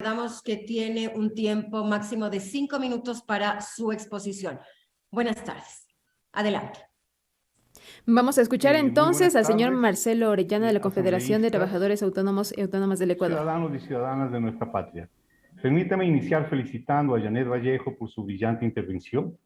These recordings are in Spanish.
Recordamos que tiene un tiempo máximo de 5 minutos para su exposición. Buenas tardes. Adelante. Vamos a escuchar Muy entonces buenas al señor tardes, Marcelo Orellana de la Confederación de asambleístas, Trabajadores Autónomos y Autónomas del Ecuador. ciudadanos y ciudadanas de nuestra patria. Permítame iniciar felicitando a Janet Vallejo por su brillante intervención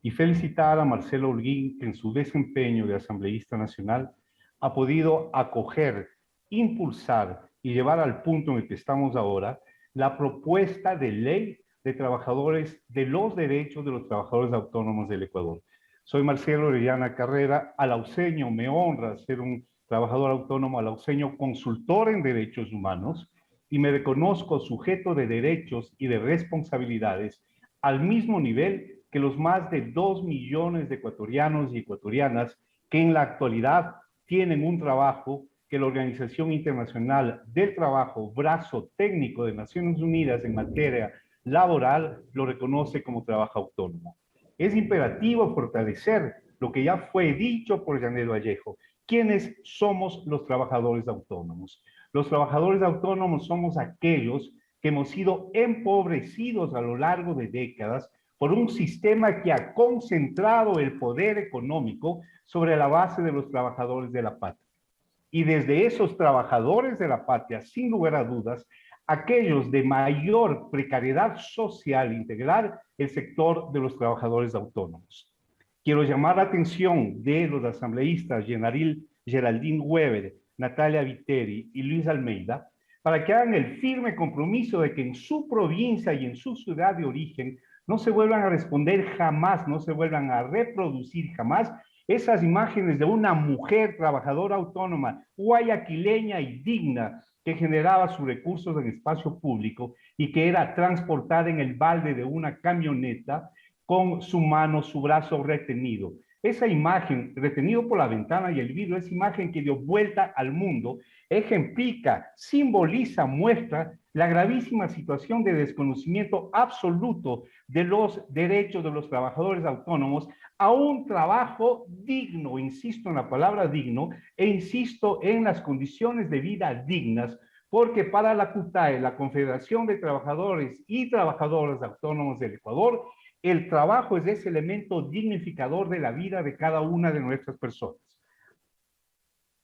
y felicitar a Marcelo Holguín, que en su desempeño de asambleísta nacional ha podido acoger, impulsar y llevar al punto en el que estamos ahora la propuesta de ley de trabajadores, de los derechos de los trabajadores autónomos del Ecuador. Soy Marcelo Orellana Carrera, alauceño, me honra ser un trabajador autónomo alauceño, consultor en derechos humanos, y me reconozco sujeto de derechos y de responsabilidades al mismo nivel que los más de 2 millones de ecuatorianos y ecuatorianas que en la actualidad tienen un trabajo que la Organización Internacional del Trabajo, brazo técnico de Naciones Unidas en materia laboral, lo reconoce como trabajo autónomo. Es imperativo fortalecer lo que ya fue dicho por Janet Vallejo. ¿Quiénes somos los trabajadores autónomos? Los trabajadores autónomos somos aquellos que hemos sido empobrecidos a lo largo de décadas por un sistema que ha concentrado el poder económico sobre la base de los trabajadores de la patria. Y desde esos trabajadores de la patria, sin lugar a dudas, aquellos de mayor precariedad social integral, el sector de los trabajadores autónomos. Quiero llamar la atención de los asambleístas Geraldine Weber, Natalia Viteri y Luis Almeida, para que hagan el firme compromiso de que en su provincia y en su ciudad de origen no se vuelvan a responder jamás, no se vuelvan a reproducir jamás esas imágenes de una mujer trabajadora autónoma, guayaquileña y digna, que generaba sus recursos en espacio público y que era transportada en el balde de una camioneta con su mano, su brazo retenido. Esa imagen, retenido por la ventana y el vidrio, esa imagen que dio vuelta al mundo, ejemplifica, simboliza, muestra la gravísima situación de desconocimiento absoluto de los derechos de los trabajadores autónomos a un trabajo digno, insisto en la palabra digno, e insisto en las condiciones de vida dignas, porque para la CUTAE, la Confederación de Trabajadores y Trabajadoras Autónomos del Ecuador, el trabajo es ese elemento dignificador de la vida de cada una de nuestras personas.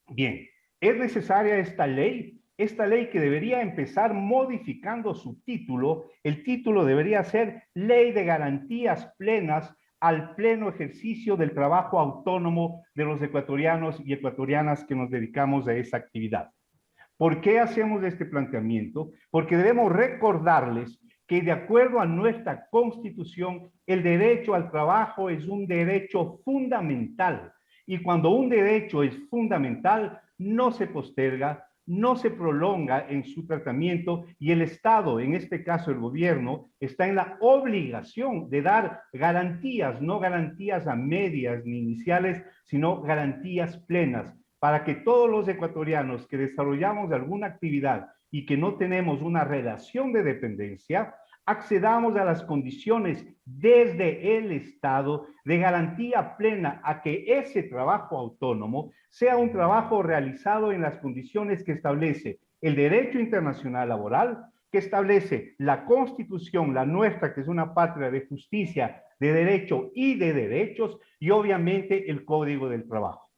Bien, ¿es necesaria esta ley? Esta ley que debería empezar modificando su título, el título debería ser Ley de Garantías Plenas al pleno ejercicio del trabajo autónomo de los ecuatorianos y ecuatorianas que nos dedicamos a esa actividad. ¿Por qué hacemos este planteamiento? Porque debemos recordarles que de acuerdo a nuestra Constitución, el derecho al trabajo es un derecho fundamental. Y cuando un derecho es fundamental, no se posterga, no se prolonga en su tratamiento y el Estado, en este caso el gobierno, está en la obligación de dar garantías, no garantías a medias ni iniciales, sino garantías plenas, para que todos los ecuatorianos que desarrollamos alguna actividad y que no tenemos una relación de dependencia, accedamos a las condiciones desde el Estado de garantía plena a que ese trabajo autónomo sea un trabajo realizado en las condiciones que establece el derecho internacional laboral, que establece la Constitución, la nuestra, que es una patria de justicia, de derecho y de derechos, y obviamente el Código del Trabajo.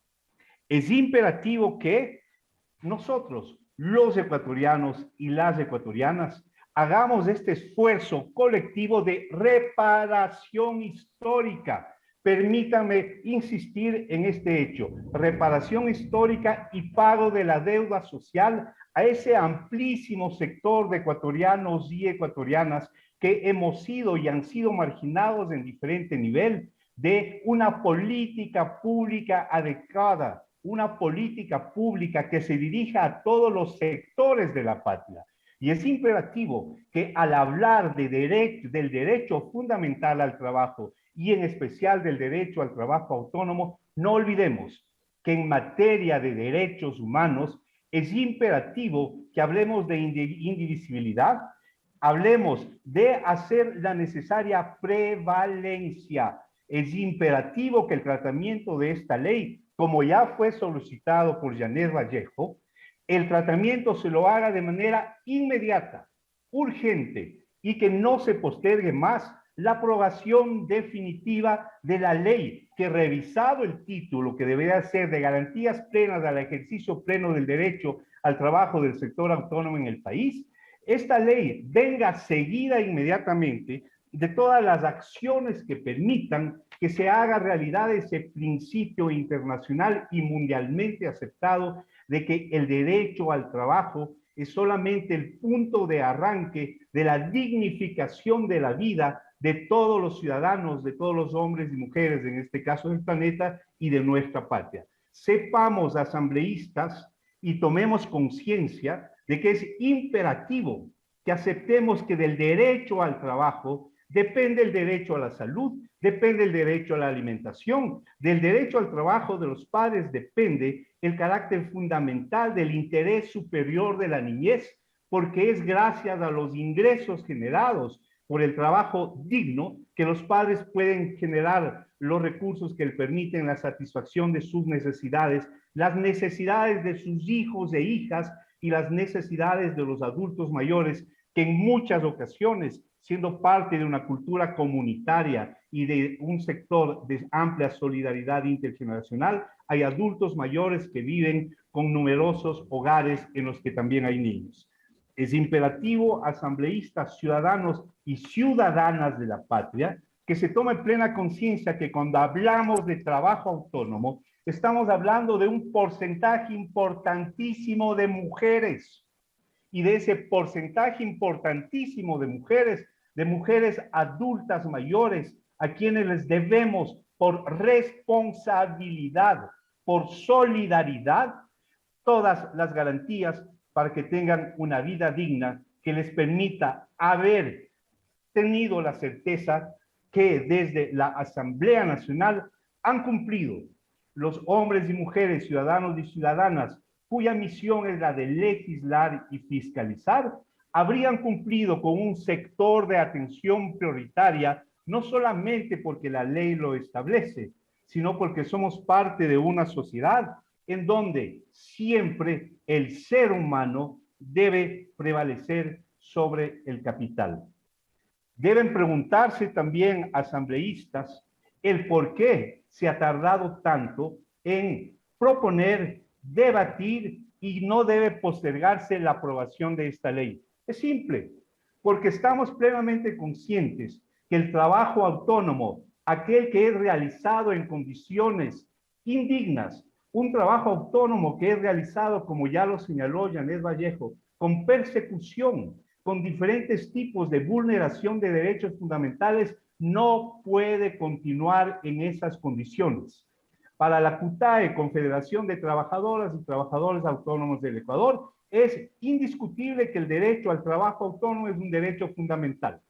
Es imperativo que nosotros, los ecuatorianos y las ecuatorianas, hagamos este esfuerzo colectivo de reparación histórica. Permítanme insistir en este hecho, reparación histórica y pago de la deuda social a ese amplísimo sector de ecuatorianos y ecuatorianas que hemos sido y han sido marginados en diferente nivel de una política pública adecuada, una política pública que se dirija a todos los sectores de la patria. Y es imperativo que al hablar de del derecho fundamental al trabajo y en especial del derecho al trabajo autónomo, no olvidemos que en materia de derechos humanos es imperativo que hablemos de indivisibilidad, hablemos de hacer la necesaria prevalencia. Es imperativo que el tratamiento de esta ley, como ya fue solicitado por Janet Vallejo, el tratamiento se lo haga de manera inmediata, urgente y que no se postergue más la aprobación definitiva de la ley que, revisado el título que debería ser de garantías plenas al ejercicio pleno del derecho al trabajo del sector autónomo en el país, esta ley venga seguida inmediatamente de todas las acciones que permitan que se haga realidad ese principio internacional y mundialmente aceptado de que el derecho al trabajo es solamente el punto de arranque de la dignificación de la vida de todos los ciudadanos, de todos los hombres y mujeres, en este caso del planeta y de nuestra patria. Sepamos, asambleístas, y tomemos conciencia de que es imperativo que aceptemos que del derecho al trabajo depende el derecho a la salud, depende el derecho a la alimentación, del derecho al trabajo de los padres depende el carácter fundamental del interés superior de la niñez, porque es gracias a los ingresos generados por el trabajo digno que los padres pueden generar los recursos que les permiten la satisfacción de sus necesidades, las necesidades de sus hijos e hijas y las necesidades de los adultos mayores que en muchas ocasiones, siendo parte de una cultura comunitaria y de un sector de amplia solidaridad intergeneracional, hay adultos mayores que viven con numerosos hogares en los que también hay niños. Es imperativo, asambleístas, ciudadanos y ciudadanas de la patria, que se tome plena conciencia que cuando hablamos de trabajo autónomo, estamos hablando de un porcentaje importantísimo de mujeres, y de ese porcentaje importantísimo de mujeres adultas mayores, a quienes les debemos por responsabilidad, por solidaridad, todas las garantías para que tengan una vida digna que les permita haber tenido la certeza que desde la Asamblea Nacional han cumplido los hombres y mujeres, ciudadanos y ciudadanas, cuya misión es la de legislar y fiscalizar, habrían cumplido con un sector de atención prioritaria, no solamente porque la ley lo establece, sino porque somos parte de una sociedad en donde siempre el ser humano debe prevalecer sobre el capital. Deben preguntarse también, asambleístas, el por qué se ha tardado tanto en proponer, debatir y no debe postergarse la aprobación de esta ley. Es simple, porque estamos plenamente conscientes que el trabajo autónomo, aquel que es realizado en condiciones indignas, un trabajo autónomo que es realizado, como ya lo señaló Janet Vallejo, con persecución, con diferentes tipos de vulneración de derechos fundamentales, no puede continuar en esas condiciones. Para la CUTAE, Confederación de Trabajadoras y Trabajadores Autónomos del Ecuador, es indiscutible que el derecho al trabajo autónomo es un derecho fundamental.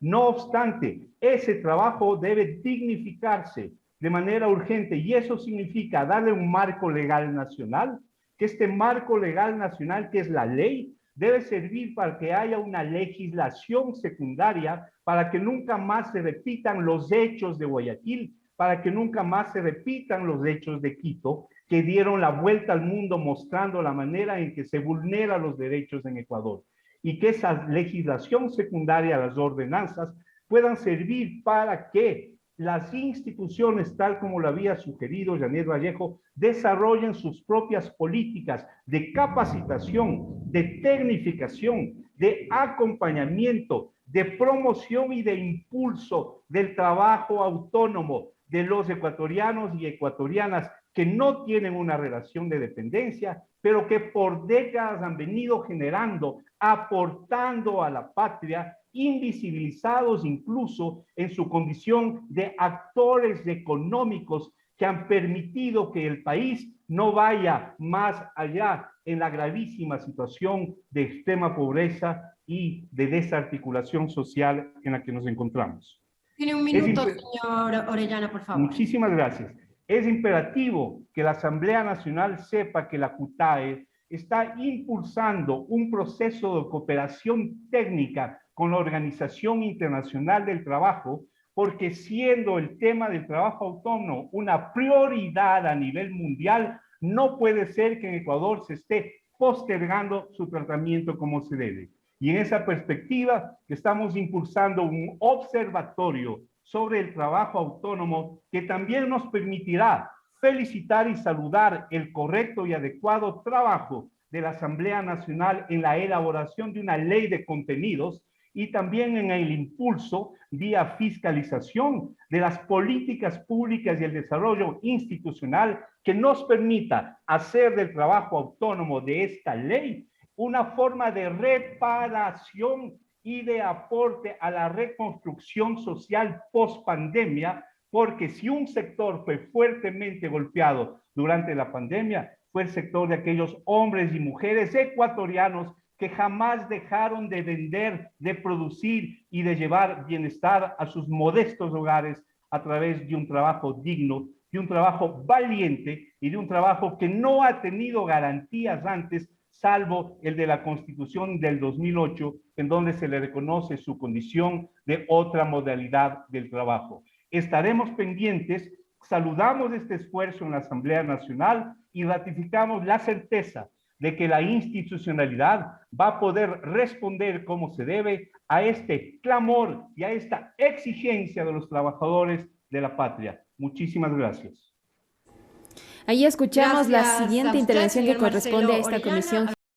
No obstante, ese trabajo debe dignificarse de manera urgente y eso significa darle un marco legal nacional, que este marco legal nacional, que es la ley, debe servir para que haya una legislación secundaria para que nunca más se repitan los hechos de Guayaquil, para que nunca más se repitan los hechos de Quito, que dieron la vuelta al mundo mostrando la manera en que se vulneran los derechos en Ecuador. Y que esa legislación secundaria, las ordenanzas, puedan servir para que las instituciones, tal como lo había sugerido Janet Vallejo, desarrollen sus propias políticas de capacitación, de tecnificación, de acompañamiento, de promoción y de impulso del trabajo autónomo de los ecuatorianos y ecuatorianas que no tienen una relación de dependencia, pero que por décadas han venido generando, aportando a la patria, invisibilizados incluso en su condición de actores económicos que han permitido que el país no vaya más allá en la gravísima situación de extrema pobreza y de desarticulación social en la que nos encontramos. Tiene un minuto, señor Orellana, por favor. Muchísimas gracias. Es imperativo que la Asamblea Nacional sepa que la CUTAE está impulsando un proceso de cooperación técnica con la Organización Internacional del Trabajo, porque siendo el tema del trabajo autónomo una prioridad a nivel mundial, no puede ser que en Ecuador se esté postergando su tratamiento como se debe. Y en esa perspectiva estamos impulsando un observatorio sobre el trabajo autónomo que también nos permitirá felicitar y saludar el correcto y adecuado trabajo de la Asamblea Nacional en la elaboración de una ley de contenidos y también en el impulso vía fiscalización de las políticas públicas y el desarrollo institucional que nos permita hacer del trabajo autónomo de esta ley una forma de reparación y de aporte a la reconstrucción social post-pandemia, porque si un sector fue fuertemente golpeado durante la pandemia, fue el sector de aquellos hombres y mujeres ecuatorianos que jamás dejaron de vender, de producir y de llevar bienestar a sus modestos hogares a través de un trabajo digno, de un trabajo valiente y de un trabajo que no ha tenido garantías antes, salvo el de la Constitución del 2008, en donde se le reconoce su condición de otra modalidad del trabajo. Estaremos pendientes, saludamos este esfuerzo en la Asamblea Nacional y ratificamos la certeza de que la institucionalidad va a poder responder como se debe a este clamor y a esta exigencia de los trabajadores de la patria. Muchísimas gracias. Ahí escuchamos la Gracias siguiente a usted, intervención que señor corresponde a Marcelo esta Orellana. comisión